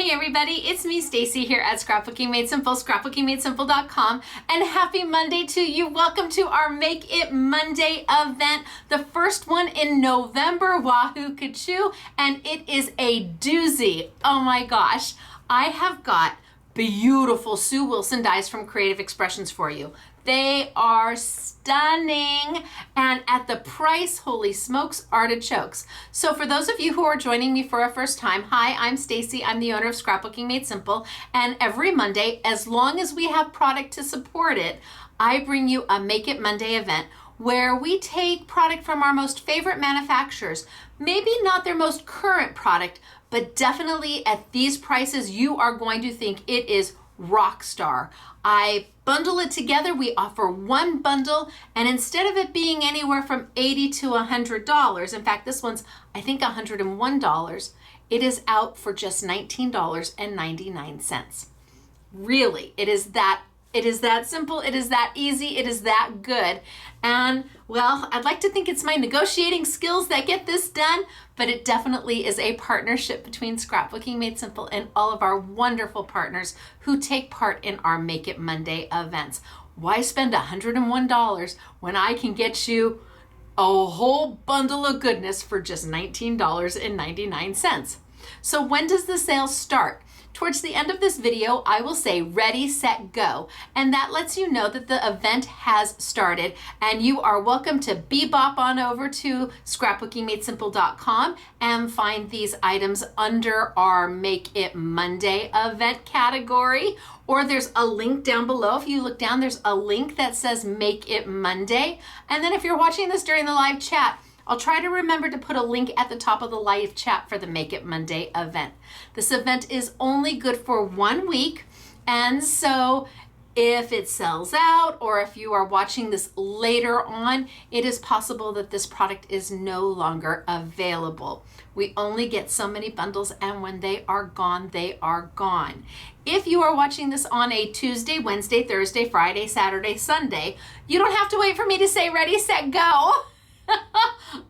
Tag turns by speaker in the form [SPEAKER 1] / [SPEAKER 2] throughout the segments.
[SPEAKER 1] Hey everybody, it's me Stacy here at Scrapbooking Made Simple, scrapbookingmadesimple.com, and happy Monday to you. Welcome to our Make It Monday event, the first one in November, wahoo kachoo, and it is a doozy. Oh my gosh, I have got beautiful Sue Wilson dies from Creative Expressions for you. They are stunning and at the price, holy smokes, artichokes. So for those of you who are joining me for a first time, hi, I'm Stacy. I'm the owner of Scrapbooking Made Simple. And every Monday, as long as we have product to support it, I bring you a Make It Monday event where we take product from our most favorite manufacturers, maybe not their most current product, but definitely at these prices, you are going to think it is rock star. I bundle it together. We offer one bundle, and instead of it being anywhere from $80 to $100, in fact, this one's, I think, $101, it is out for just $19.99. Really, it is that simple, it is that easy, it is that good. And well, I'd like to think it's my negotiating skills that get this done, but it definitely is a partnership between Scrapbooking Made Simple and all of our wonderful partners who take part in our Make It Monday events. Why spend $101 when I can get you a whole bundle of goodness for just $19.99? So when does the sale start? Towards the end of this video, I will say ready, set, go. And that lets you know that the event has started, and you are welcome to bebop on over to scrapbookingmadesimple.com and find these items under our Make It Monday event category. Or there's a link down below. If you look down, there's a link that says Make It Monday. And then if you're watching this during the live chat, I'll try to remember to put a link at the top of the live chat for the Make It Monday event. This event is only good for 1 week, and so if it sells out or if you are watching this later on, it is possible that this product is no longer available. We only get so many bundles, and when they are gone, they are gone. If you are watching this on a Tuesday, Wednesday, Thursday, Friday, Saturday, Sunday, you don't have to wait for me to say ready, set, go.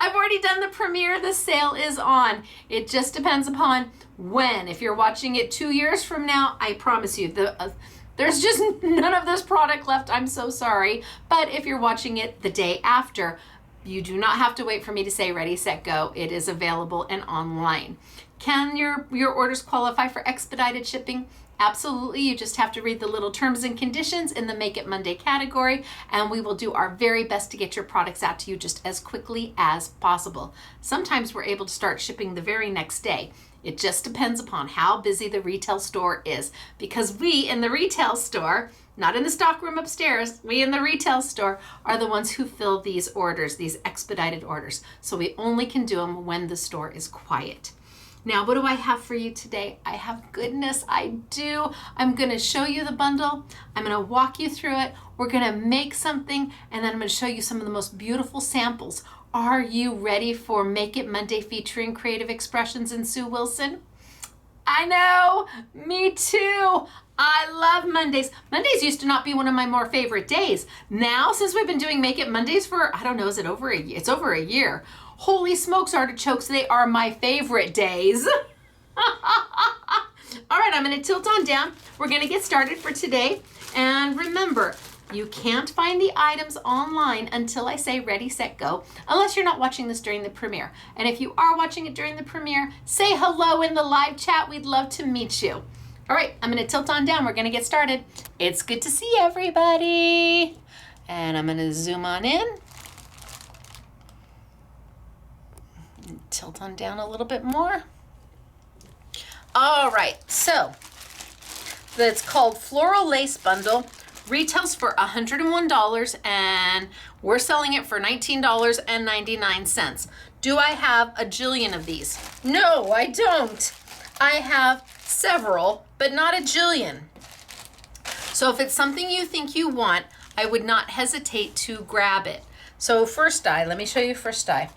[SPEAKER 1] I've already done the premiere. The sale is on. It just depends upon when. If you're watching it 2 years from now, I promise you, there's just none of this product left. I'm so sorry. But if you're watching it the day after, you do not have to wait for me to say ready, set, go. It is available and online. Can your orders qualify for expedited shipping? Absolutely. You just have to read the little terms and conditions in the Make It Monday category, and we will do our very best to get your products out to you just as quickly as possible. Sometimes we're able to start shipping the very next day. It just depends upon how busy the retail store is, because we in the retail store, not in the stock room upstairs, we in the retail store are the ones who fill these orders, these expedited orders. So we only can do them when the store is quiet. Now, what do I have for you today? I have goodness, I do. I'm gonna show you the bundle. I'm gonna walk you through it. We're gonna make something, and then I'm gonna show you some of the most beautiful samples. Are you ready for Make It Monday featuring Creative Expressions and Sue Wilson? I know, me too. I love Mondays. Mondays used to not be one of my more favorite days. Now, since we've been doing Make It Mondays for, I don't know, is it over a year? It's over a year. Holy smokes, artichokes, they are my favorite days. All right, I'm gonna tilt on down. We're gonna get started for today. And remember, you can't find the items online until I say ready, set, go, unless you're not watching this during the premiere. And if you are watching it during the premiere, say hello in the live chat. We'd love to meet you. All right, I'm gonna tilt on down. We're gonna get started. It's good to see everybody. And I'm gonna zoom on in. Tilt on down a little bit more. All right, so it's called Floral Lace Bundle. Retails for $101, and we're selling it for $19.99. Do I have a jillion of these? No, I don't. I have several, but not a jillion. So if it's something you think you want, I would not hesitate to grab it. So first die, let me show you first die.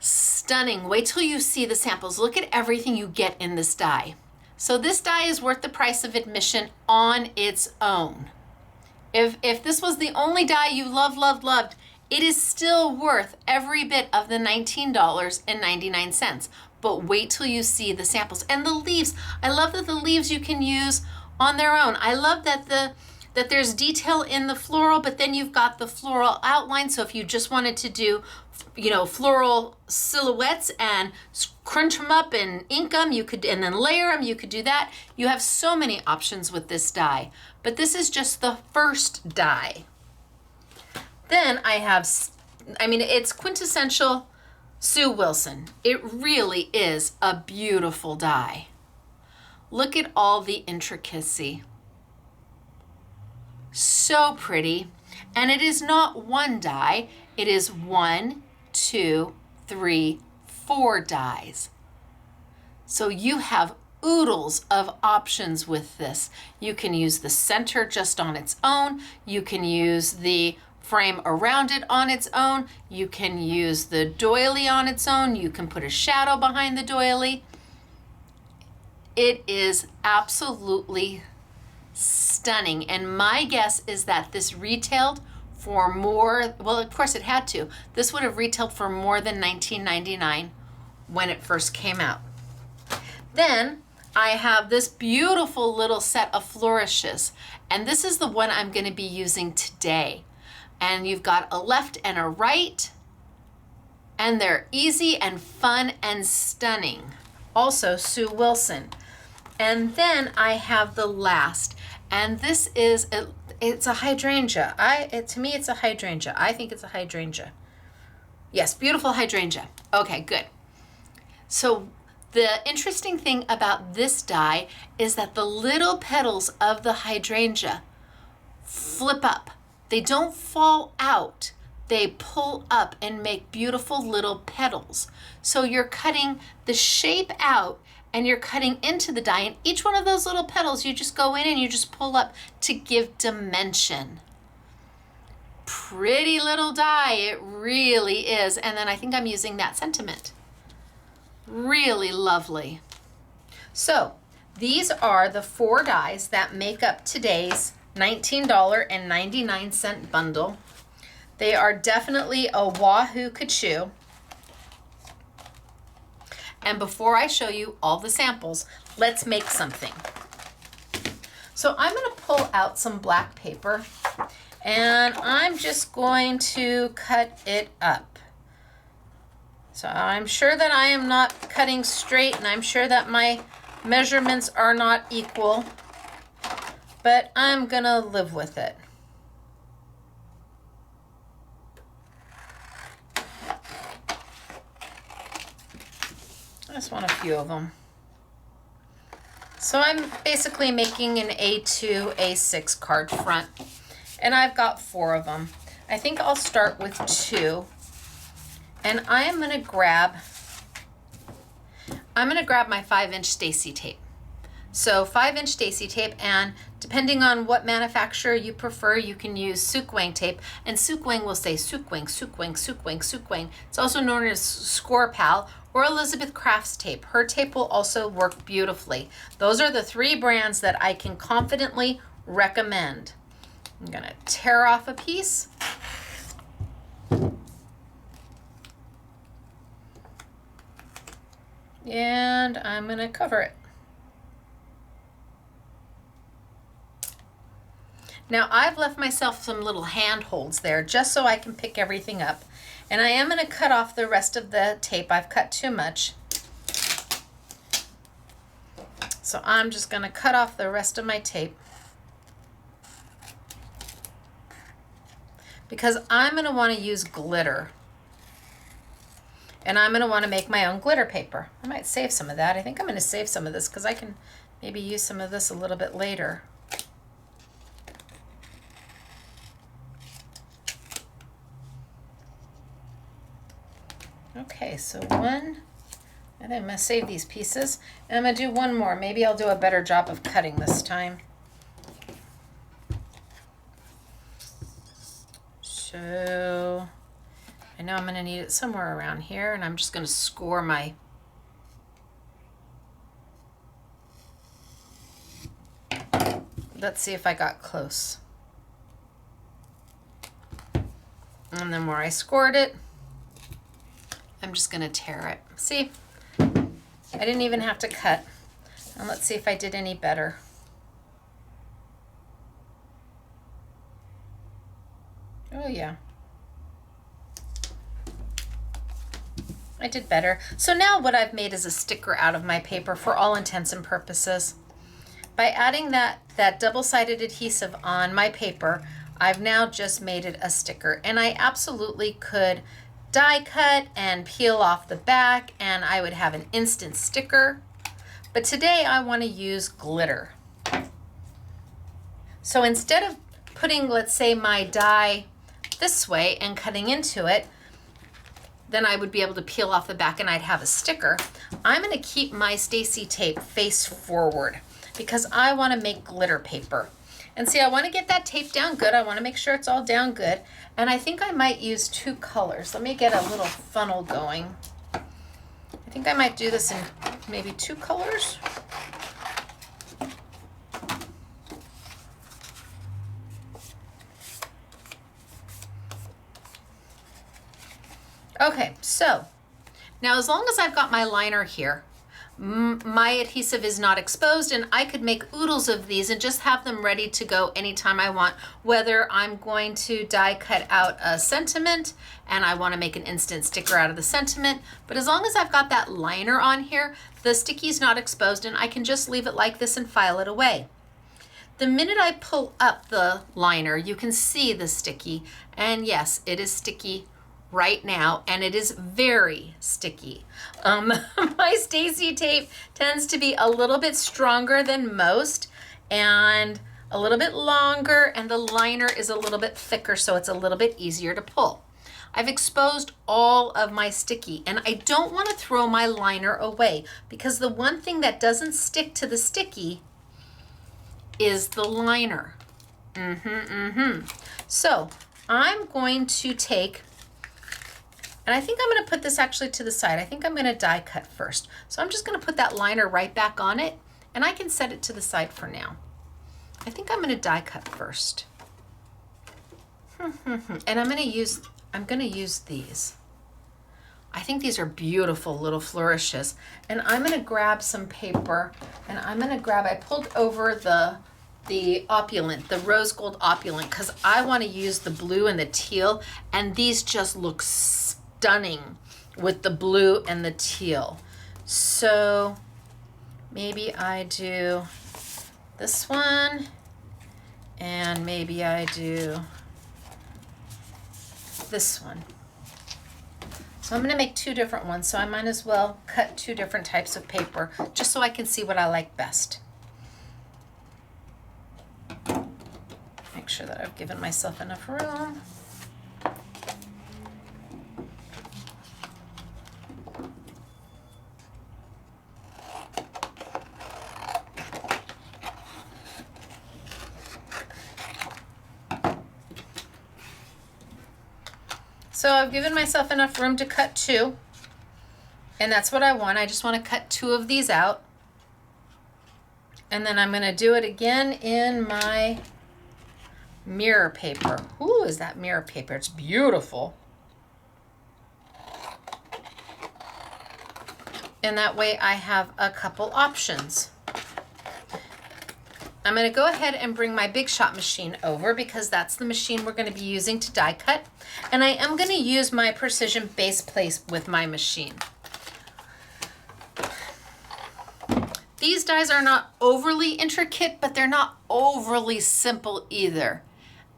[SPEAKER 1] Stunning. Wait till you see the samples. Look at everything you get in this die. So this die is worth the price of admission on its own. If this was the only die you loved, it is still worth every bit of the $19.99. but wait till you see the samples. And the leaves, I love that the leaves you can use on their own. I love that that there's detail in the floral, but then you've got the floral outline. So if you just wanted to do, you know, floral silhouettes and crunch them up and ink them, you could, and then layer them, you could do that. You have so many options with this die, but this is just the first die. Then I have, I mean, it's quintessential Sue Wilson. It really is a beautiful die. Look at all the intricacy. So pretty. And it is not one die, it is 1, 2, 3, 4 dies. So you have oodles of options with this. You can use the center just on its own. You can use the frame around it on its own. You can use the doily on its own. You can put a shadow behind the doily. It is absolutely stunning. And my guess is that this retailed for more, well, of course it had to. This would have retailed for more than $19.99 when it first came out. Then I have this beautiful little set of flourishes, and this is the one I'm going to be using today. And you've got a left and a right, and they're easy and fun and stunning. Also Sue Wilson. And then I have the last, and this is it's a hydrangea. To me it's a hydrangea. I think it's a hydrangea. Yes, beautiful hydrangea. Okay, good. So the interesting thing about this die is that the little petals of the hydrangea flip up. They don't fall out. They pull up and make beautiful little petals. So you're cutting the shape out and you're cutting into the die, and each one of those little petals, you just go in and you just pull up to give dimension. Pretty little die, it really is. And then I think I'm using that sentiment. Really lovely. So these are the 4 dies that make up today's $19.99 bundle. They are definitely a Wahoo Ka-Choo. And before I show you all the samples, let's make something. So I'm going to pull out some black paper, and I'm just going to cut it up. So I'm sure that I am not cutting straight, and I'm sure that my measurements are not equal, but I'm going to live with it. I just want a few of them. So I'm basically making an A2, A6 card front, and I've got 4 of them. I think I'll start with 2, and I'm gonna grab my 5-inch Stacy tape. So 5-inch Stacy tape, and depending on what manufacturer you prefer, you can use Sukwang tape, and Sukwang will say Sukwang, Sukwang, Sukwang, Sukwang. It's also known as Score Pal or Elizabeth Crafts tape. Her tape will also work beautifully. Those are the 3 brands that I can confidently recommend. I'm gonna tear off a piece. And I'm gonna cover it. Now I've left myself some little handholds there just so I can pick everything up. And I am going to cut off the rest of the tape. I've cut too much. So I'm just going to cut off the rest of my tape, because I'm going to want to use glitter. And I'm going to want to make my own glitter paper. I might save some of that. I think I'm going to save some of this because I can maybe use some of this a little bit later. Okay, so 1, and then I'm going to save these pieces, and I'm going to do 1 more. Maybe I'll do a better job of cutting this time. So I know I'm going to need it somewhere around here, and I'm just going to score my let's see if I got close. And then where I scored it, I'm just going to tear it. See? I didn't even have to cut. And let's see if I did any better. Oh yeah. I did better. So now what I've made is a sticker out of my paper for all intents and purposes. By adding that double-sided adhesive on my paper, I've now just made it a sticker. And I absolutely could die cut and peel off the back and I would have an instant sticker. But today I want to use glitter. So instead of putting, let's say, my die this way and cutting into it, then I would be able to peel off the back and I'd have a sticker. I'm going to keep my Stacy tape face forward because I want to make glitter paper. And see, I want to get that tape down good. I want to make sure it's all down good. And I think I might use 2 colors. Let me get a little funnel going. I think I might do this in maybe 2 colors. Okay, so now as long as I've got my liner here, my adhesive is not exposed and I could make oodles of these and just have them ready to go anytime I want, whether I'm going to die cut out a sentiment and I want to make an instant sticker out of the sentiment. But as long as I've got that liner on here, the sticky's not exposed and I can just leave it like this and file it away. The minute I pull up the liner, you can see the sticky, and yes, it is sticky right now, and it is very sticky. My Stacy tape tends to be a little bit stronger than most and a little bit longer, and the liner is a little bit thicker, so it's a little bit easier to pull. I've exposed all of my sticky, and I don't want to throw my liner away because the one thing that doesn't stick to the sticky is the liner. So I'm going to take, and I think I'm going to put this actually to the side. I think I'm going to die cut first. So I'm just going to put that liner right back on it, and I can set it to the side for now. I think I'm going to die cut first. And I'm going to use these. I think these are beautiful little flourishes. And I'm going to grab some paper, and I'm going to grab, I pulled over the opulent, the rose gold opulent, because I want to use the blue and the teal, and these just look stunning with the blue and the teal. So maybe I do this one, and maybe I do this one. So I'm going to make 2 different ones, so I might as well cut 2 different types of paper just so I can see what I like best. Make sure that I've given myself enough room. So I've given myself enough room to cut 2, and that's what I want. I just want to cut 2 of these out. And then I'm going to do it again in my mirror paper. Ooh, is that mirror paper? It's beautiful. And that way I have a couple options. I'm going to go ahead and bring my Big Shot machine over because that's the machine we're going to be using to die cut. And I am going to use my precision base plate with my machine. These dies are not overly intricate, but they're not overly simple either.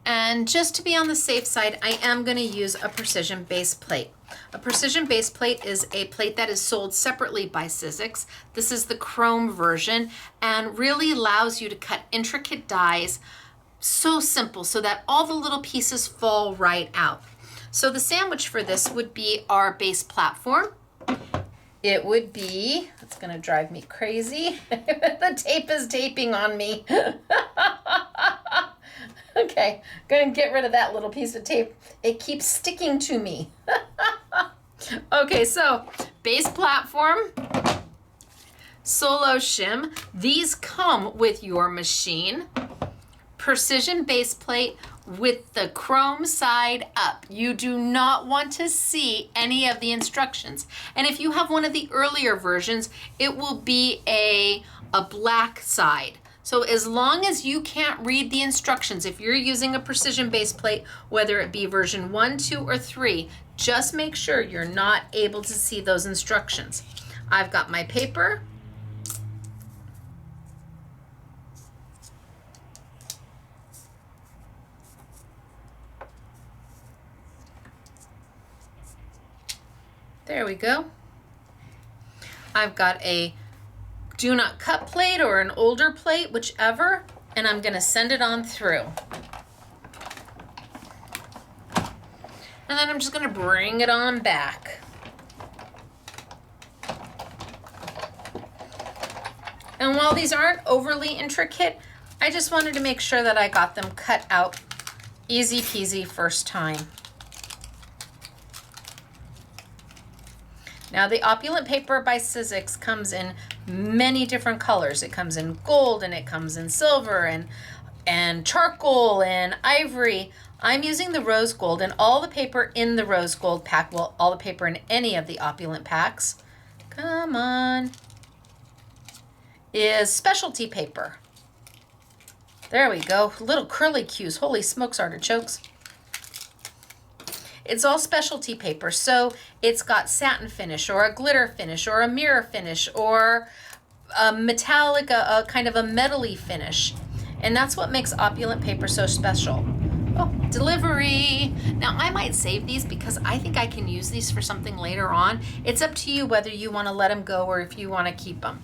[SPEAKER 1] And just to be on the safe side, I am going to use a precision base plate. A precision base plate is a plate that is sold separately by Sizzix. This is the chrome version and really allows you to cut intricate dies so simple so that all the little pieces fall right out. So the sandwich for this would be our base platform. It would be, it's going to drive me crazy. The tape is taping on me. Okay, going to get rid of that little piece of tape. It keeps sticking to me. Okay, so base platform, solo shim. These come with your machine. Precision base plate with the chrome side up. You do not want to see any of the instructions. And if you have one of the earlier versions, it will be a black side. So as long as you can't read the instructions, if you're using a precision base plate, whether it be version 1, 2, or 3, just make sure you're not able to see those instructions. I've got my paper. There we go. I've got a do not cut plate or an older plate, whichever, and I'm gonna send it on through. And then I'm just gonna bring it on back. And while these aren't overly intricate, I just wanted to make sure that I got them cut out easy peasy first time. Now the opulent paper by Sizzix comes in many different colors. It comes in gold and it comes in silver and charcoal and ivory. I'm using the rose gold, and all the paper in the rose gold pack, well, all the paper in any of the opulent packs, come on, is specialty paper. There we go, little curly cues, holy smokes artichokes. It's all specialty paper, so it's got satin finish or a glitter finish or a mirror finish or a metallic, a kind of a metally finish. And that's what makes opulent paper so special. Oh, delivery. Now I might save these because I think I can use these for something later on. It's up to you whether you want to let them go or if you want to keep them.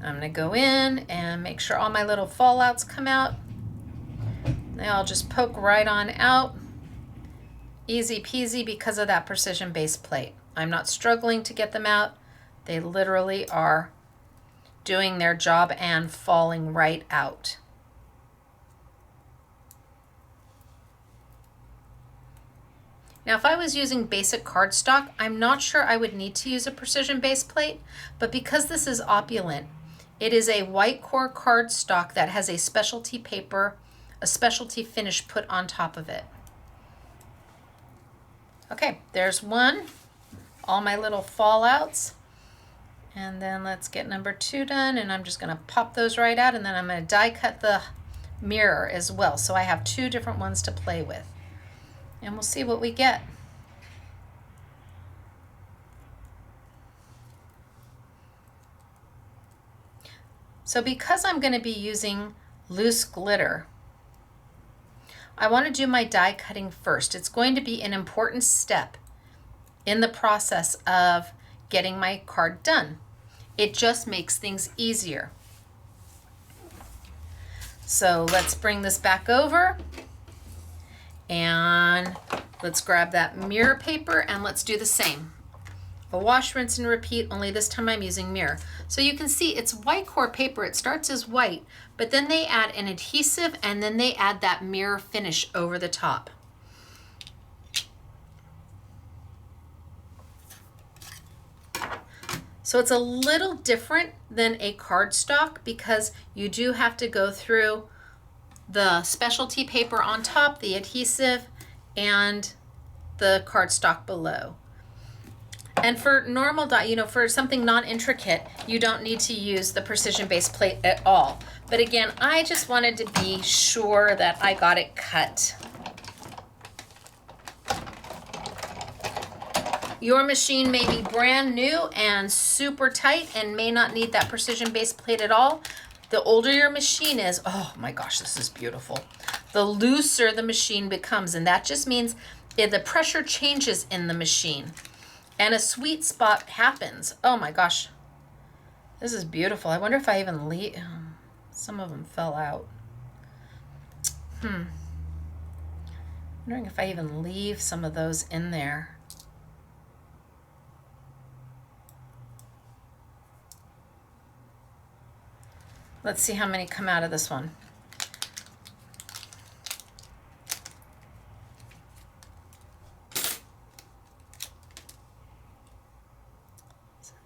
[SPEAKER 1] I'm going to go in and make sure all my little fallouts come out. They all just poke right on out. Easy peasy because of that precision base plate. I'm not struggling to get them out. They literally are doing their job and falling right out. Now, if I was using basic cardstock, I'm not sure I would need to use a precision base plate, but because this is opulent, it is a white core cardstock that has a specialty paper, a specialty finish put on top of it. Okay, there's one, all my little fallouts. And then let's get number 2 done, and I'm just gonna pop those right out, and then I'm gonna die cut the mirror as well. So I have 2 different ones to play with. And we'll see what we get. So because I'm gonna be using loose glitter, I want to do my die cutting first. It's going to be an important step in the process of getting my card done. It just makes things easier. So let's bring this back over and let's grab that mirror paper and let's do the same. A wash, rinse, and repeat, only this time I'm using mirror. So you can see it's white core paper. It starts as white, but then they add an adhesive and then they add that mirror finish over the top. So it's a little different than a cardstock because you do have to go through the specialty paper on top, the adhesive, and the cardstock below. And for normal die, for something non-intricate, you don't need to use the precision base plate at all. But again, I just wanted to be sure that I got it cut. Your machine may be brand new and super tight and may not need that precision base plate at all. The older your machine is, oh my gosh, this is beautiful. The looser the machine becomes, and that just means the pressure changes in the machine. And a sweet spot happens. Oh my gosh, this is beautiful. I wonder if I even leave. Some of them fell out. Wondering if I even leave some of those in there. Let's see how many come out of this one.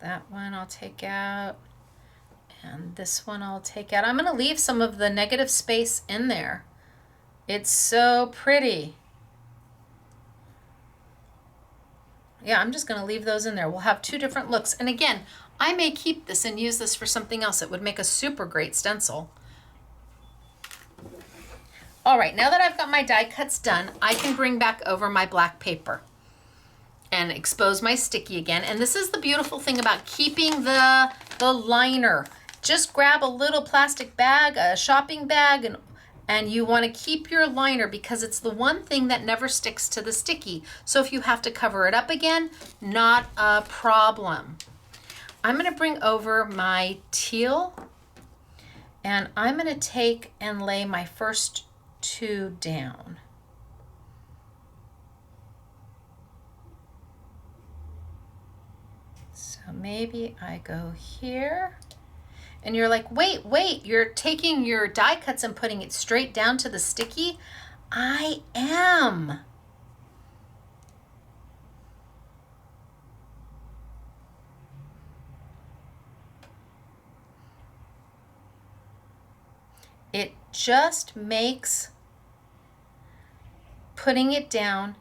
[SPEAKER 1] That one I'll take out, And this one I'll take out. I'm going to leave some of the negative space in there. It's so pretty. Yeah, I'm just going to leave those in there. We'll have two different looks. And again, I may keep this and use this for something else. It would make a super great stencil. All right, now that I've got my die cuts done, I can bring back over my black paper and expose my sticky again. And this is the beautiful thing about keeping the liner. Just grab a little plastic bag, a shopping bag, and you want to keep your liner because it's the one thing that never sticks to the sticky. So if you have to cover it up again, not a problem. I'm going to bring over my teal, and I'm going to take and lay my first two down. So maybe I go here. And you're like, wait, you're taking your die cuts and putting it straight down to the sticky? I am. It just makes putting it down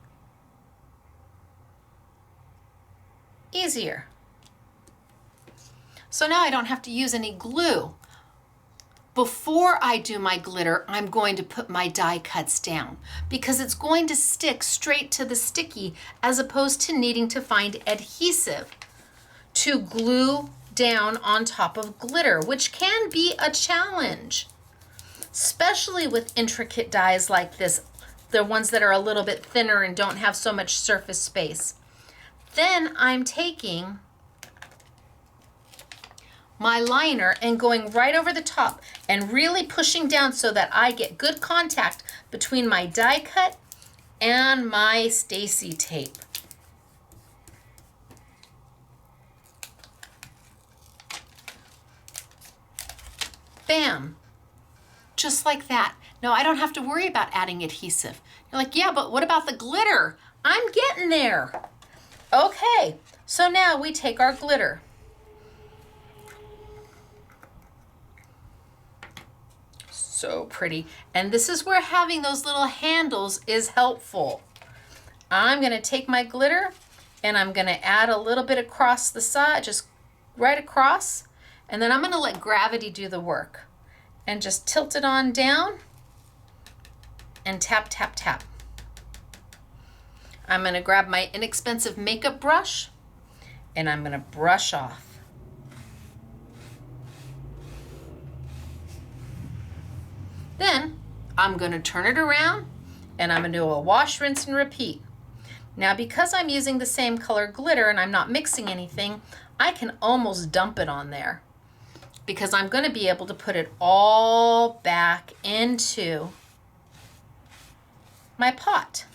[SPEAKER 1] easier. So now I don't have to use any glue. Before I do my glitter, I'm going to put my die cuts down because it's going to stick straight to the sticky as opposed to needing to find adhesive to glue down on top of glitter, which can be a challenge, especially with intricate dies like this, the ones that are a little bit thinner and don't have so much surface space. Then I'm taking my liner and going right over the top and really pushing down so that I get good contact between my die cut and my Stacy tape. Bam, just like that. Now I don't have to worry about adding adhesive. You're like, yeah, but what about the glitter? I'm getting there. Okay, so now we take our glitter. So pretty. And this is where having those little handles is helpful. I'm going to take my glitter and I'm going to add a little bit across the side, just right across. And then I'm going to let gravity do the work and just tilt it on down and tap, tap, tap. I'm going to grab my inexpensive makeup brush and I'm going to brush off. Then I'm going to turn it around and I'm going to do a wash, rinse, and repeat. Now because I'm using the same color glitter and I'm not mixing anything, I can almost dump it on there because I'm going to be able to put it all back into my pot.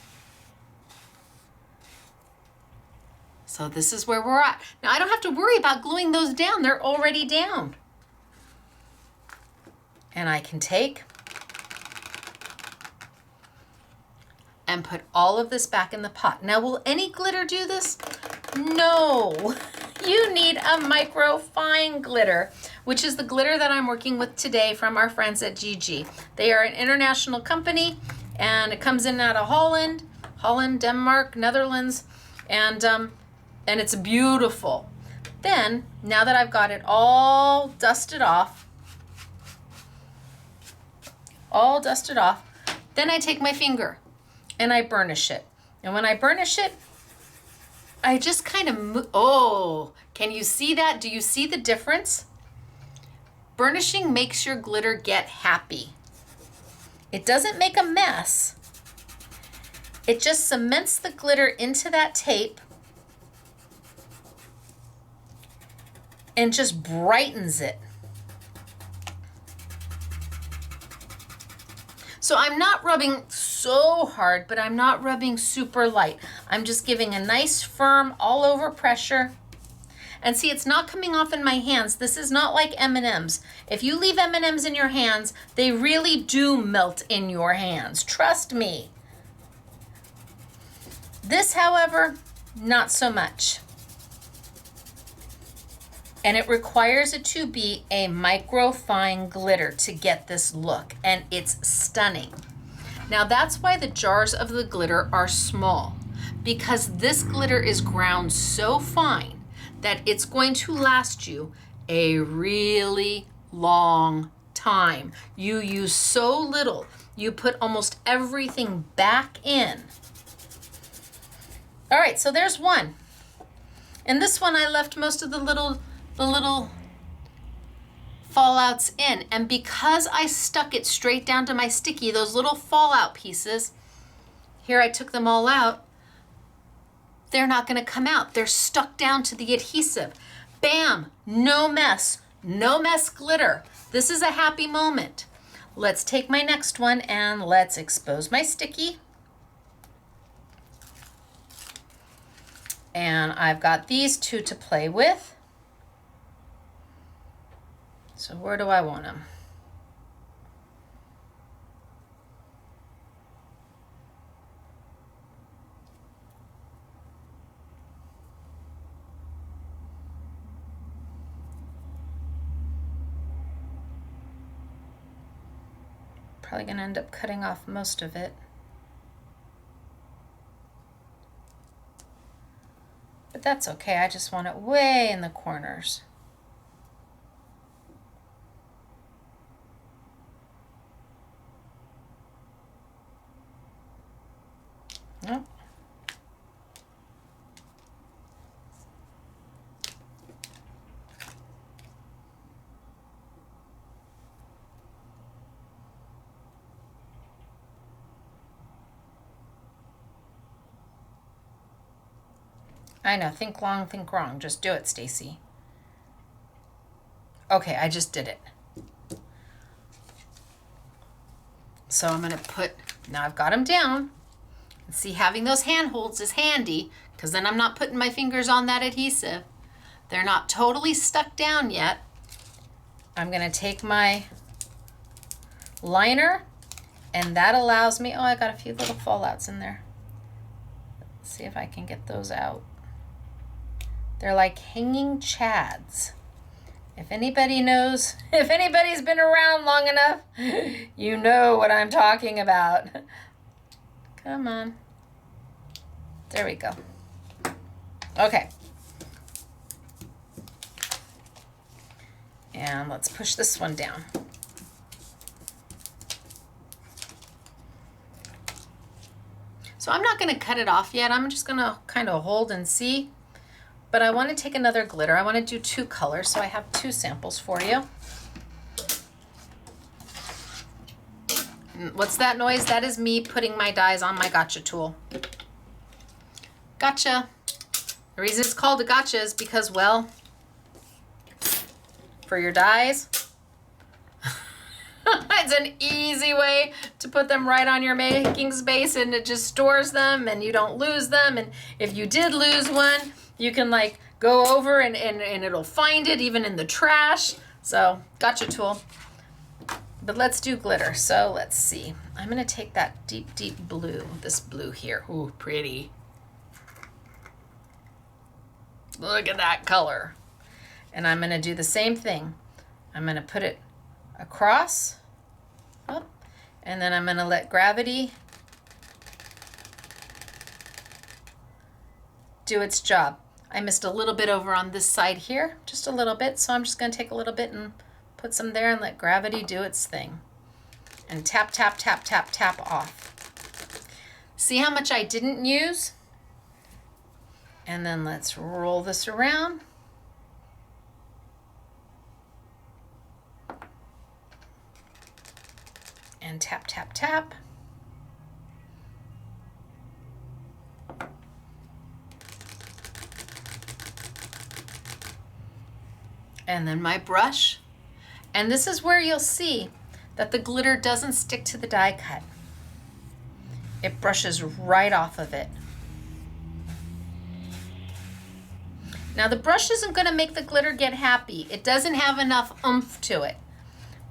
[SPEAKER 1] So this is where we're at. Now I don't have to worry about gluing those down. They're already down. And I can take and put all of this back in the pot. Now, will any glitter do this? No. You need a micro fine glitter, which is the glitter that I'm working with today from our friends at GG. They are an international company, and it comes in out of Holland, Denmark, Netherlands, and it's beautiful. Then, now that I've got it all dusted off, then I take my finger and I burnish it. And when I burnish it, I just kind of move. Oh, can you see that? Do you see the difference? Burnishing makes your glitter get happy. It doesn't make a mess. It just cements the glitter into that tape and just brightens it. So I'm not rubbing so hard, but I'm not rubbing super light. I'm just giving a nice firm all over pressure. And see, it's not coming off in my hands. This is not like M&Ms. If you leave M&Ms in your hands, they really do melt in your hands. Trust me. This, however, not so much. And it requires it to be a microfine glitter to get this look, and it's stunning. Now that's why the jars of the glitter are small, because this glitter is ground so fine that it's going to last you a really long time. You use so little, you put almost everything back in. All right, so there's one. And this one I left most of the little fallouts in. And because I stuck it straight down to my sticky, those little fallout pieces, here I took them all out, they're not gonna come out. They're stuck down to the adhesive. Bam, no mess glitter. This is a happy moment. Let's take my next one and let's expose my sticky. And I've got these two to play with. So where do I want them? Probably gonna end up cutting off most of it. But that's okay, I just want it way in the corners. Nope. I know, think long, think wrong. Just do it, Stacy. Okay, I just did it. So I'm gonna put, now I've got them down. See, having those handholds is handy because then I'm not putting my fingers on that adhesive. They're not totally stuck down yet. I'm gonna take my liner, and that allows me, oh, I got a few little fallouts in there. Let's see if I can get those out. They're like hanging chads. If anybody knows, if anybody's been around long enough, you know what I'm talking about. Come on. There we go. Okay. And let's push this one down. So I'm not going to cut it off yet. I'm just going to kind of hold and see. But I want to take another glitter. I want to do two colors, so I have two samples for you. What's that noise? That is me putting my dies on my gotcha tool. Gotcha. The reason it's called a gotcha is because, well, for your dies, it's an easy way to put them right on your making space, and it just stores them and you don't lose them. And if you did lose one, you can like go over and it'll find it even in the trash. So gotcha tool. But let's do glitter. So let's see. I'm gonna take that deep, deep blue, this blue here. Ooh, pretty. Look at that color. And I'm gonna do the same thing. I'm gonna put it across, oh, and then I'm gonna let gravity do its job. I missed a little bit over on this side here, just a little bit, so I'm just gonna take a little bit and put some there and let gravity do its thing. And tap, tap, tap, tap, tap off. See how much I didn't use? And then let's roll this around. And tap, tap, tap. And then my brush. And this is where you'll see that the glitter doesn't stick to the die cut. It brushes right off of it. Now the brush isn't going to make the glitter get happy. It doesn't have enough oomph to it.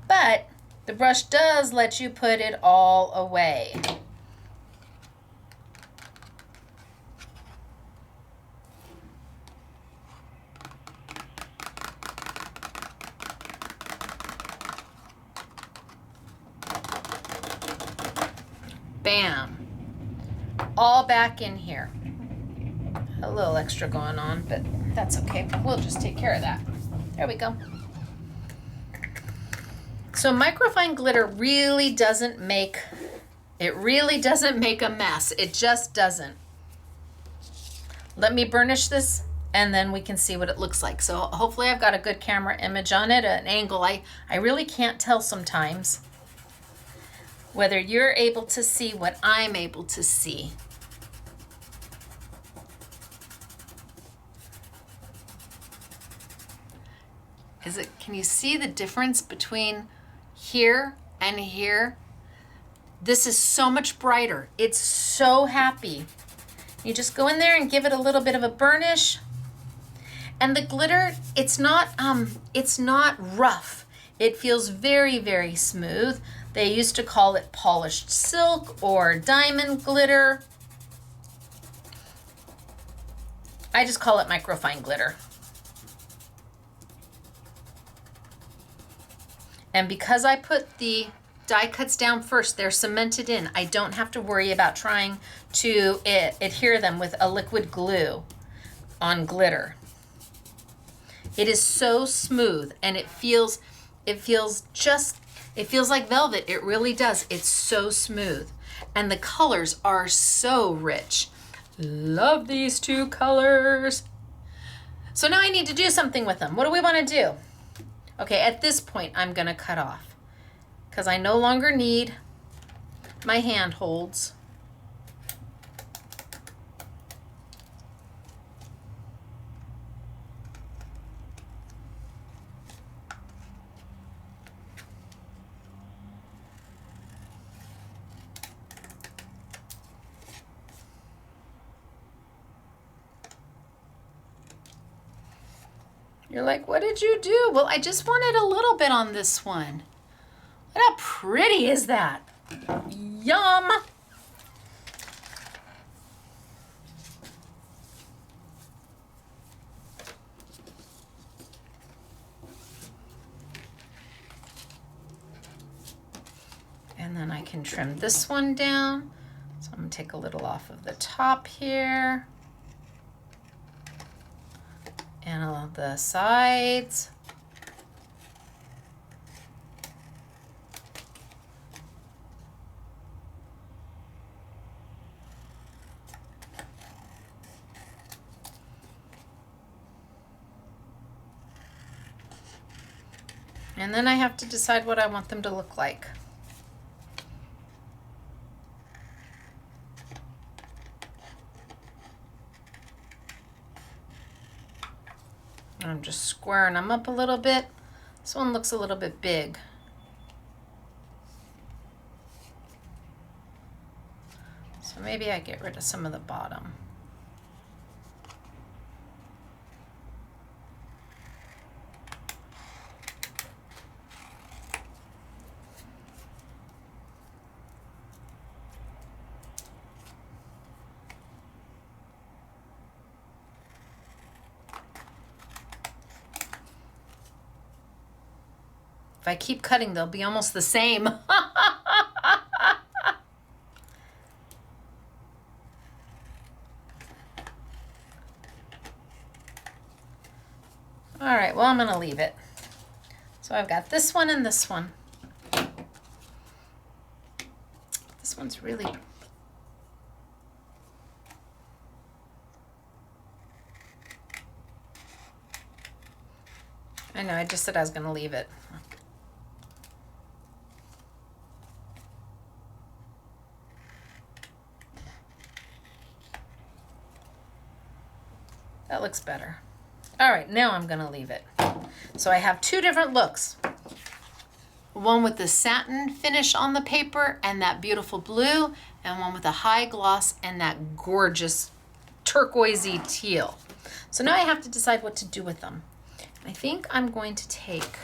[SPEAKER 1] But the brush does let you put it all away. Bam. All back in here. A little extra going on, but that's okay. We'll just take care of that. There we go. So microfine glitter really doesn't make, a mess. It just doesn't. Let me burnish this and then we can see what it looks like. So hopefully I've got a good camera image on it, an angle. I really can't tell sometimes whether you're able to see what I'm able to see. Can you see the difference between here and here? This is so much brighter. It's so happy. You just go in there and give it a little bit of a burnish. And the glitter, it's not rough. It feels very, very smooth. They used to call it polished silk or diamond glitter. I just call it microfine glitter. And because I put the die cuts down first, they're cemented in. I don't have to worry about trying to adhere them with a liquid glue on glitter. It is so smooth and it feels like velvet. It really does. It's so smooth. And the colors are so rich. Love these two colors. So now I need to do something with them. What do we want to do? Okay, at this point, I'm gonna cut off because I no longer need my hand holds. You're like, what did you do? Well, I just wanted a little bit on this one. Look how pretty is that? Yum! And then I can trim this one down. So I'm gonna take a little off of the top here. And along the sides. And then I have to decide what I want them to look like. I'm just squaring them up a little bit. This one looks a little bit big. So maybe I get rid of some of the bottom. If I keep cutting, they'll be almost the same. All right, well, I'm gonna leave it. So I've got this one and this one. This one's really... I know, I just said I was gonna leave it. That looks better. All right, now I'm gonna leave it. So I have two different looks. One with the satin finish on the paper and that beautiful blue, and one with a high gloss and that gorgeous turquoisey teal. So now I have to decide what to do with them. I think I'm going to take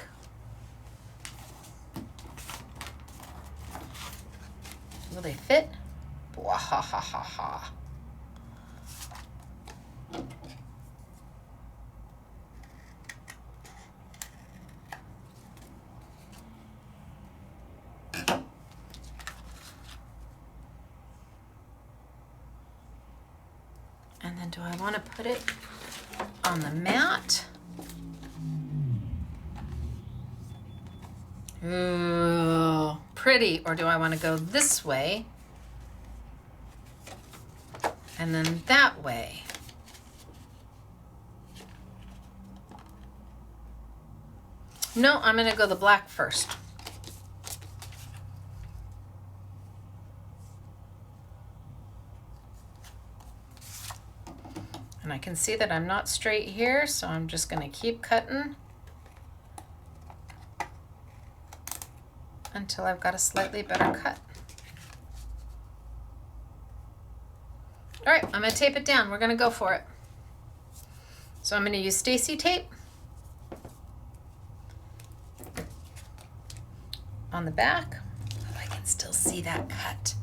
[SPEAKER 1] will they fit? Wahahaha. then do I want to put it on the mat? Ooh, pretty. Or do I want to go this way and then that way? No, I'm going to go the black first. And I can see that I'm not straight here, so I'm just going to keep cutting until I've got a slightly better cut. All right, I'm going to tape it down. We're going to go for it. So I'm going to use Stacy tape on the back. Oh, I can still see that cut.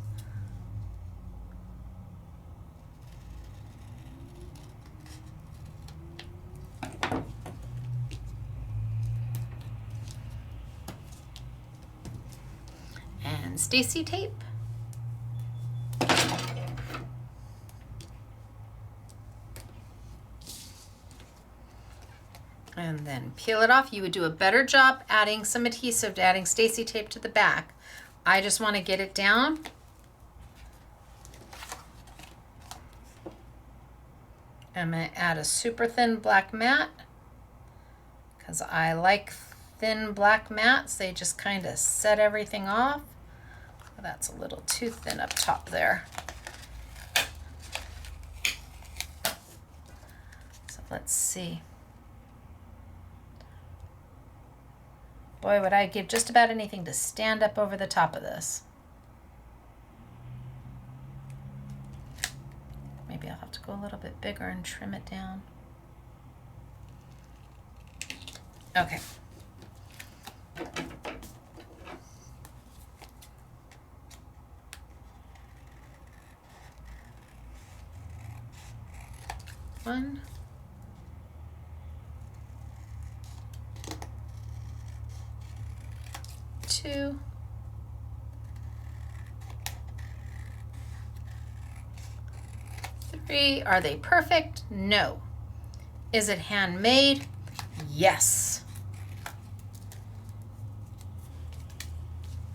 [SPEAKER 1] And Stacy tape. And then peel it off. You would do a better job adding some adhesive to adding Stacy tape to the back. I just want to get it down. I'm going to add a super thin black mat because I like thin black mats. They just kind of set everything off. Oh, that's a little too thin up top there. So let's see. Boy, would I give just about anything to stand up over the top of this. Maybe I'll have to go a little bit bigger and trim it down. Okay. One. 2, 3. Are they perfect? No. Is it handmade? Yes.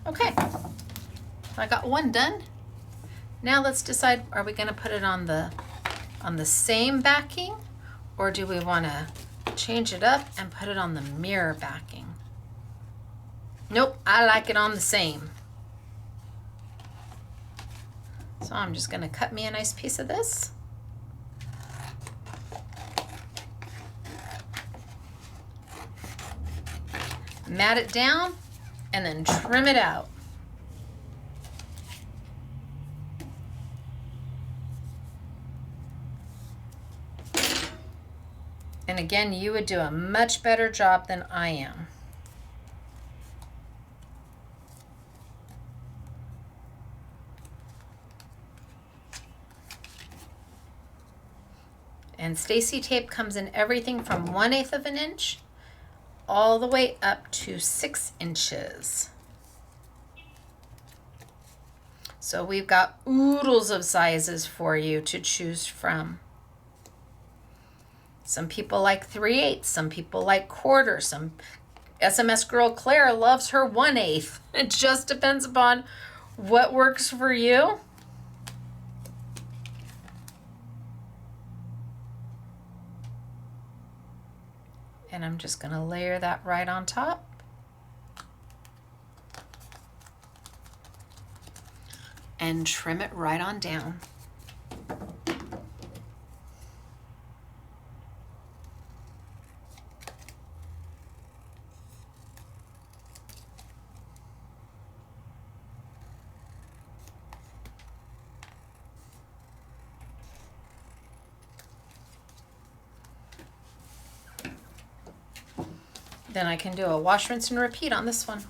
[SPEAKER 1] Okay, I got one done. Now let's decide, are we going to put it on the same backing, or do we want to change it up and put it on the mirror backing? Nope, I like it on the same. So I'm just going to cut me a nice piece of this. Mat it down and then trim it out. And again, you would do a much better job than I am. And Stacy tape comes in everything from 1/8 of an inch all the way up to 6 inches. So we've got oodles of sizes for you to choose from. Some people like 3/8, some people like 1/4, some SMS girl Claire loves her 1/8. It just depends upon what works for you. And I'm just going to layer that right on top. And trim it right on down. Then I can do a wash, rinse, and repeat on this one.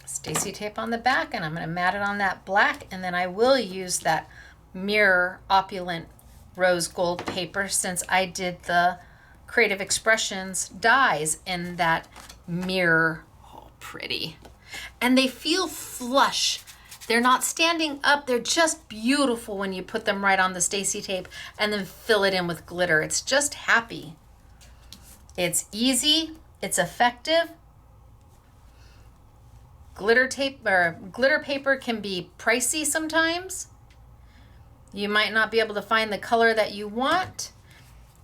[SPEAKER 1] Stacy tape on the back, and I'm going to mat it on that black, and then I will use that mirror opulent rose gold paper since I did the Creative Expressions dies in that mirror. Oh, pretty. And they feel flush. They're not standing up. They're just beautiful when you put them right on the Stacy tape and then fill it in with glitter. It's just happy. It's easy. It's effective. Glitter tape or glitter paper can be pricey sometimes. You might not be able to find the color that you want.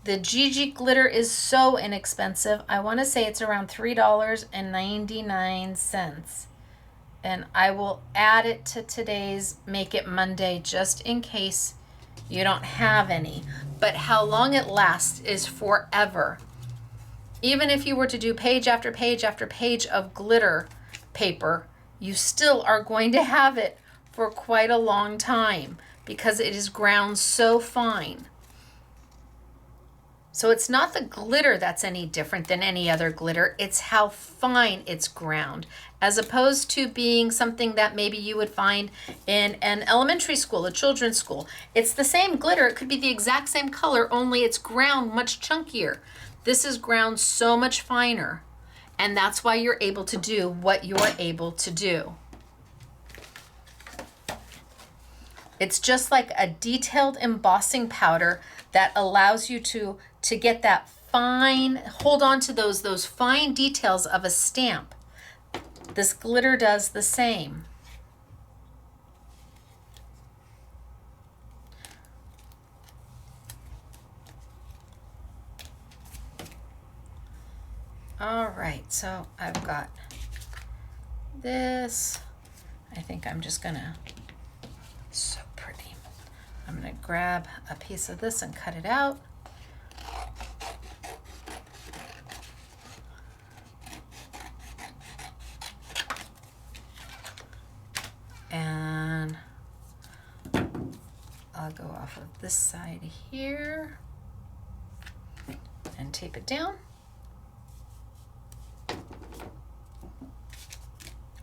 [SPEAKER 1] The Gigi glitter is so inexpensive. I want to say it's around $3.99. And I will add it to today's Make It Monday just in case you don't have any. But how long it lasts is forever. Even if you were to do page after page after page of glitter paper, you still are going to have it for quite a long time because it is ground so fine. So it's not the glitter that's any different than any other glitter, it's how fine it's ground, as opposed to being something that maybe you would find in an elementary school, a children's school. It's the same glitter, it could be the exact same color, only it's ground much chunkier. This is ground so much finer, and that's why you're able to do what you're able to do. It's just like a detailed embossing powder that allows you to get that fine, hold on to those fine details of a stamp. This glitter does the same. All right, so I've got this. I think I'm just gonna, so pretty. I'm gonna grab a piece of this and cut it out. And I'll go off of this side here and tape it down.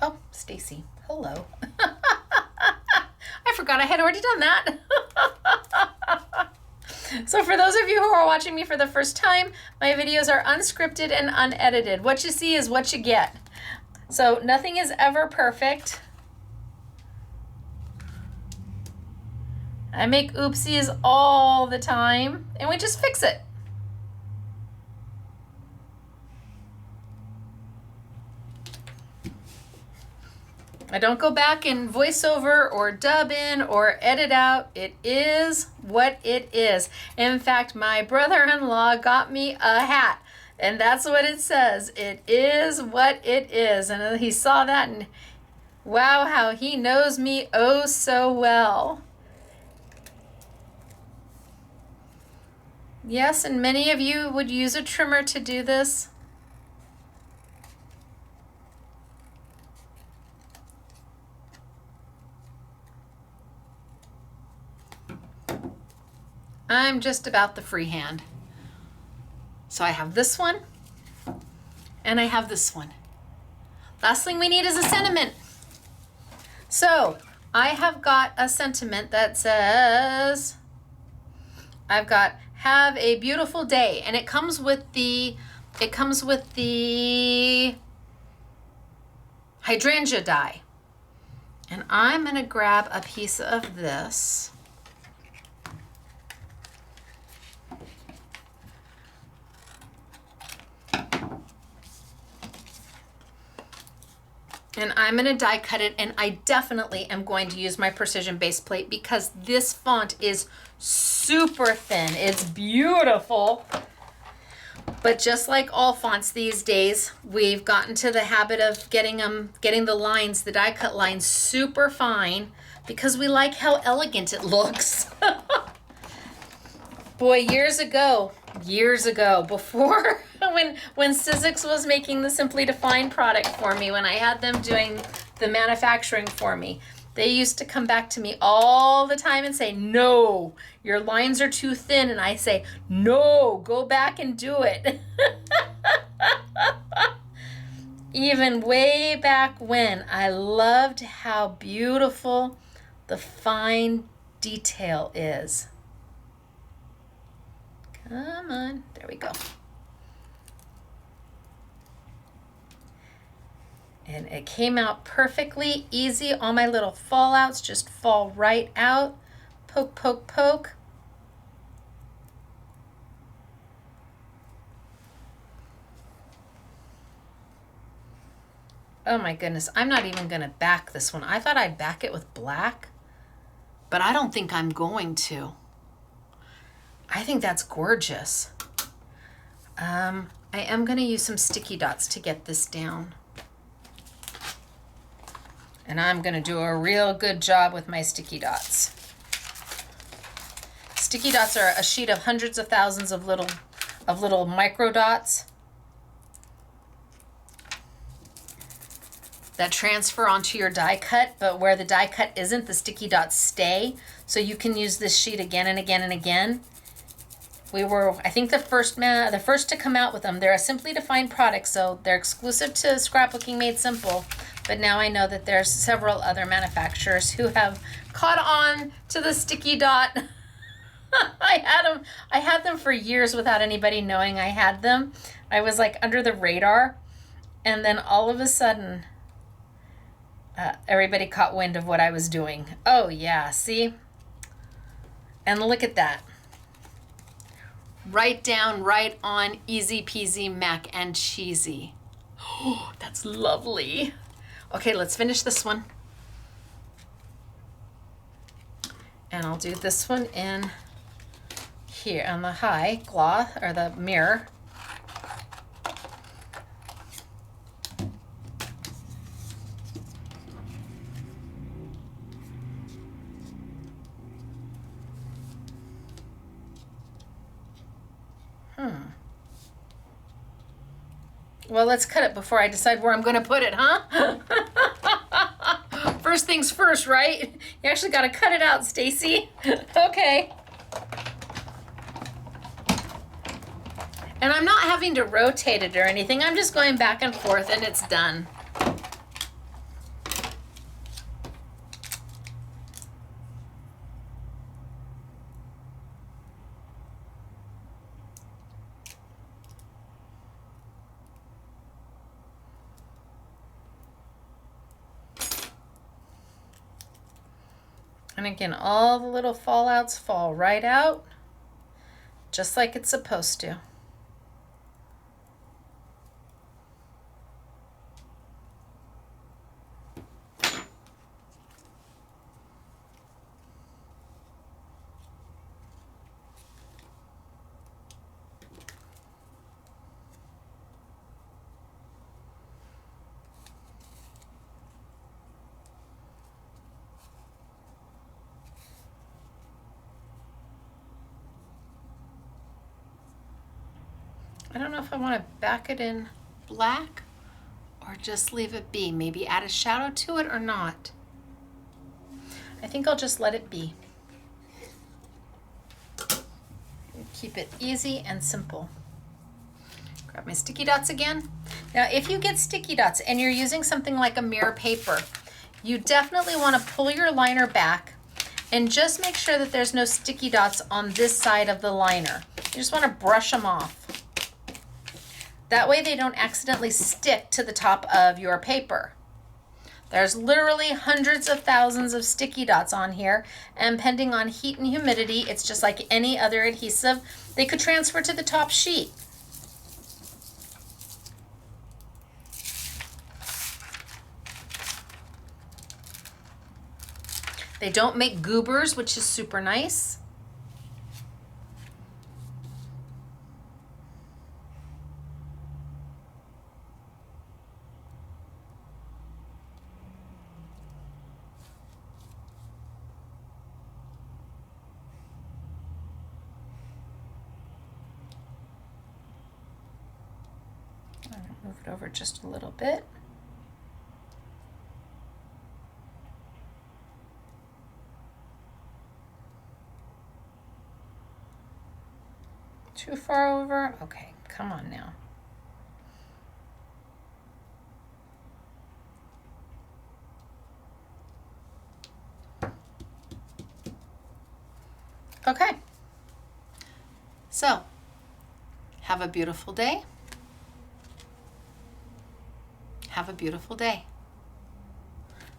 [SPEAKER 1] Oh, Stacy, hello. I forgot I had already done that. So for those of you who are watching me for the first time, my videos are unscripted and unedited. What you see is what you get. So nothing is ever perfect. I make oopsies all the time, and we just fix it. I don't go back and voice over or dub in or edit out. It is what it is. In fact, my brother-in-law got me a hat, and that's what it says. It is what it is. And he saw that, and wow, how he knows me oh so well. Yes, and many of you would use a trimmer to do this. I'm just about the freehand. So I have this one, and I have this one. Last thing we need is a sentiment. So I have got a sentiment that says, I've got have a beautiful day, and it comes with the hydrangea die. And I'm gonna grab a piece of this. And I'm gonna die cut it, and I definitely am going to use my precision base plate because this font is super thin. It's beautiful. But just like all fonts these days, we've gotten to the habit of getting the lines, the die cut lines, super fine because we like how elegant it looks. Boy, years ago, before when Sizzix was making the Simply Defined product for me, when I had them doing the manufacturing for me, they used to come back to me all the time and say, no, your lines are too thin. And I say, no, go back and do it. Even way back when, I loved how beautiful the fine detail is. Come on, there we go. And it came out perfectly easy. All my little fallouts just fall right out. Poke, poke, poke. Oh my goodness, I'm not even gonna back this one. I thought I'd back it with black, but I don't think I'm going to. I think that's gorgeous. I am gonna use some sticky dots to get this down. And I'm gonna do a real good job with my sticky dots. Sticky dots are a sheet of hundreds of thousands of little micro dots that transfer onto your die cut, but where the die cut isn't, the sticky dots stay. So you can use this sheet again and again and again. We were, I think, the first to come out with them. They're a simply defined product, so they're exclusive to Scrapbooking Made Simple. But now I know that there's several other manufacturers who have caught on to the sticky dot. I had them for years without anybody knowing I had them. I was like under the radar, and then all of a sudden, everybody caught wind of what I was doing. Oh yeah, see? And look at that. Right down, right on, easy peasy mac and cheesy. Oh, that's lovely. Okay, let's finish this one. And I'll do this one in here on the high gloss, or the mirror. Well, let's cut it before I decide where I'm going to put it, huh? First things first, right? You actually got to cut it out, Stacy. Okay. And I'm not having to rotate it or anything. I'm just going back and forth and it's done. And again, all the little fallouts fall right out, just like it's supposed to. I don't know if I want to back it in black or just leave it be. Maybe add a shadow to it or not. I think I'll just let it be. Keep it easy and simple. Grab my sticky dots again. Now, if you get sticky dots and you're using something like a mirror paper, you definitely want to pull your liner back and just make sure that there's no sticky dots on this side of the liner. You just want to brush them off. That way they don't accidentally stick to the top of your paper. There's literally hundreds of thousands of sticky dots on here, and depending on heat and humidity, it's just like any other adhesive. They could transfer to the top sheet. They don't make goobers, which is super nice. Move it over just a little bit. Too far over? Okay, come on now. Okay. So, have a beautiful day. have a beautiful day.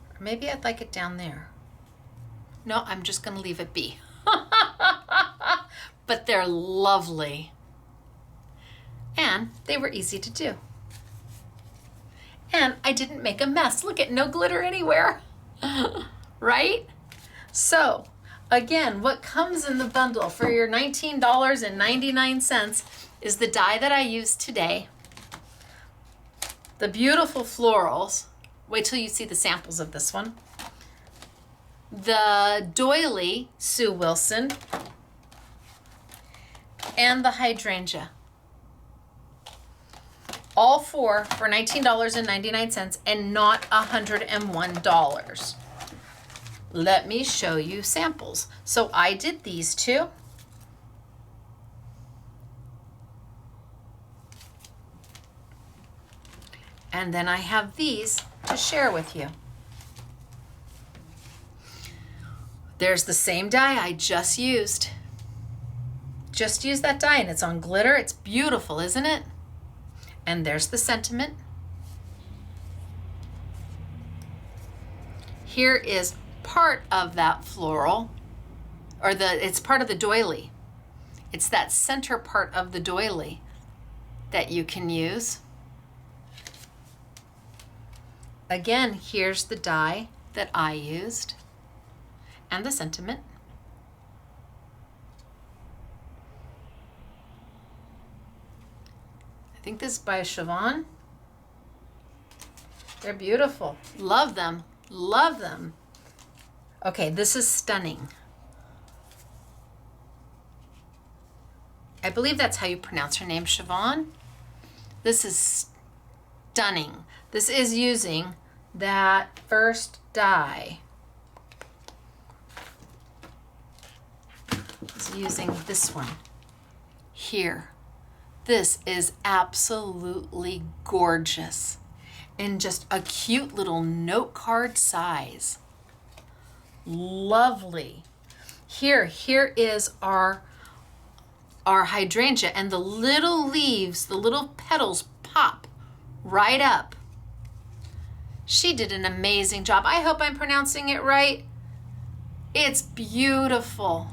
[SPEAKER 1] Or maybe I'd like it down there. No, I'm just going to leave it be. But they're lovely. And they were easy to do. And I didn't make a mess. Look at no glitter anywhere. Right? So, again, what comes in the bundle for your $19.99 is the die that I used today. The beautiful florals. Wait till you see the samples of this one. The doily Sue Wilson. And the hydrangea. All four for $19.99 and not $101. Let me show you samples. So I did these two. And then I have these to share with you. There's the same die I just used. Just used that die and it's on glitter. It's beautiful, isn't it? And there's the sentiment. Here is part of that floral, or it's part of the doily. It's that center part of the doily that you can use. Again, here's the die that I used and the sentiment. I think this is by Siobhan. They're beautiful. Love them. Love them. Okay, this is stunning. I believe that's how you pronounce her name, Siobhan. This is stunning. This is using that first die. It's using this one here. This is absolutely gorgeous in just a cute little note card size. Lovely. Here is our hydrangea, and the little leaves, the little petals pop right up. She did an amazing job. I hope I'm pronouncing it right. It's beautiful.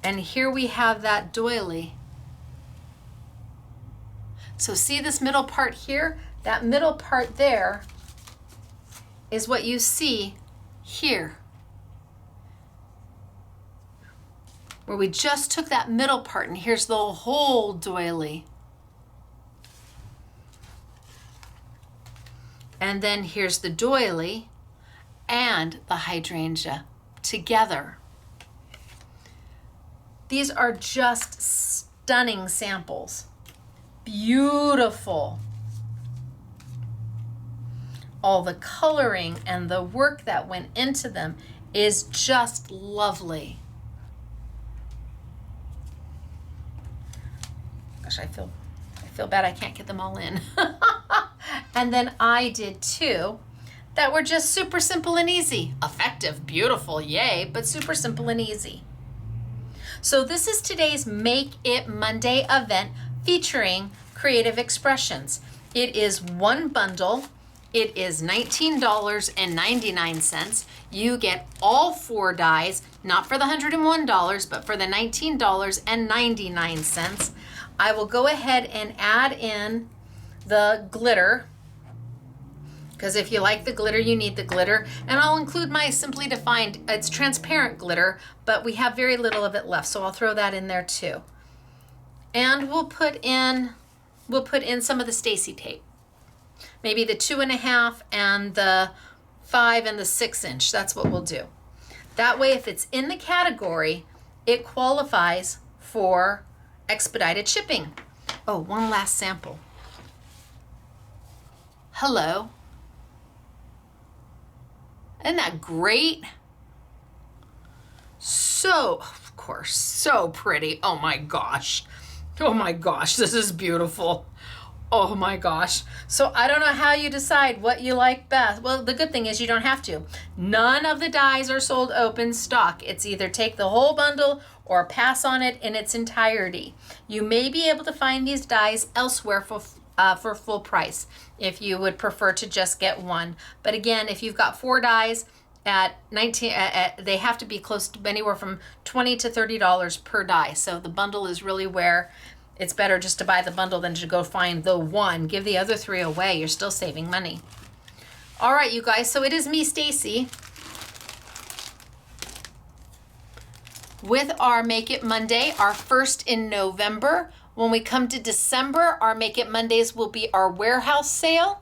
[SPEAKER 1] And here we have that doily. So see this middle part here? That middle part there is what you see here. Where we just took that middle part and here's the whole doily. And then here's the doily and the hydrangea together. These are just stunning samples. Beautiful. All the coloring and the work that went into them is just lovely. Gosh, I feel bad I can't get them all in. And then I did two that were just super simple and easy. Effective, beautiful, yay, but super simple and easy. So this is today's Make It Monday event featuring Creative Expressions. It is one bundle. It is $19.99. You get all four dies, not for the $101, but for the $19.99. I will go ahead and add in the glitter, because if you like the glitter, you need the glitter. And I'll include my Simply Defined, it's transparent glitter, but we have very little of it left, so I'll throw that in there too. And we'll put in some of the Stacy tape. Maybe the 2.5 and the 5 and the 6-inch. That's what we'll do. That way, if it's in the category, it qualifies for expedited shipping. Oh, one last sample. Hello. Isn't that great? So, of course, so pretty. Oh my gosh. Oh my gosh, this is beautiful. Oh my gosh. So I don't know how you decide what you like best. Well, the good thing is you don't have to. None of the dies are sold open stock. It's either take the whole bundle or pass on it in its entirety. You may be able to find these dies elsewhere for full price if you would prefer to just get one. But again, if you've got 4 dies at 19, they have to be close to anywhere from $20 to $30 per die. So the bundle is really where it's better just to buy the bundle than to go find the one. Give the other 3 away. You're still saving money. All right, you guys. So it is me, Stacy, with our Make It Monday, our first in November. When we come to December, our Make It Mondays will be our warehouse sale.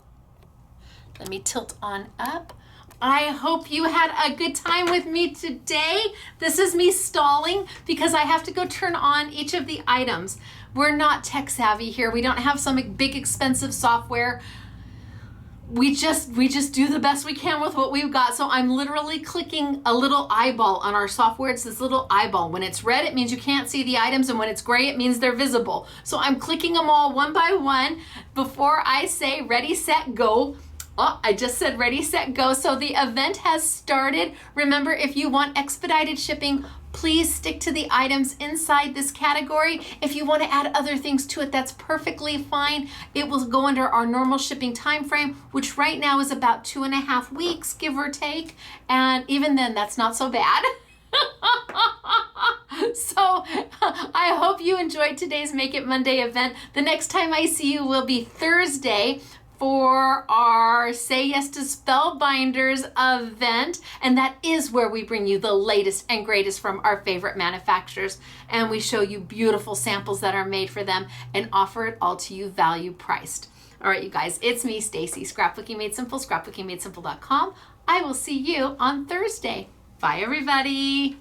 [SPEAKER 1] Let me tilt on up. I hope you had a good time with me today. This is me stalling because I have to go turn on each of the items. We're not tech savvy here. We don't have some big expensive software. We just do the best we can with what we've got. So I'm literally clicking a little eyeball on our software. It's this little eyeball. When it's red, it means you can't see the items, and when it's gray, it means they're visible. So I'm clicking them all one by one before I say ready, set, go. Oh, I just said ready, set, go. So the event has started. Remember, if you want expedited shipping, please stick to the items inside this category. If you want to add other things to it, that's perfectly fine. It will go under our normal shipping time frame, which right now is about 2.5 weeks, give or take. And even then, that's not so bad. So I hope you enjoyed today's Make It Monday event. The next time I see you will be Thursday for our Say Yes to Spellbinders event, and that is where we bring you the latest and greatest from our favorite manufacturers, and we show you beautiful samples that are made for them and offer it all to you value priced. All right, you guys, it's me, Stacy, Scrapbooking Made Simple, scrapbookingmadesimple.com. I will see you on Thursday. Bye, everybody.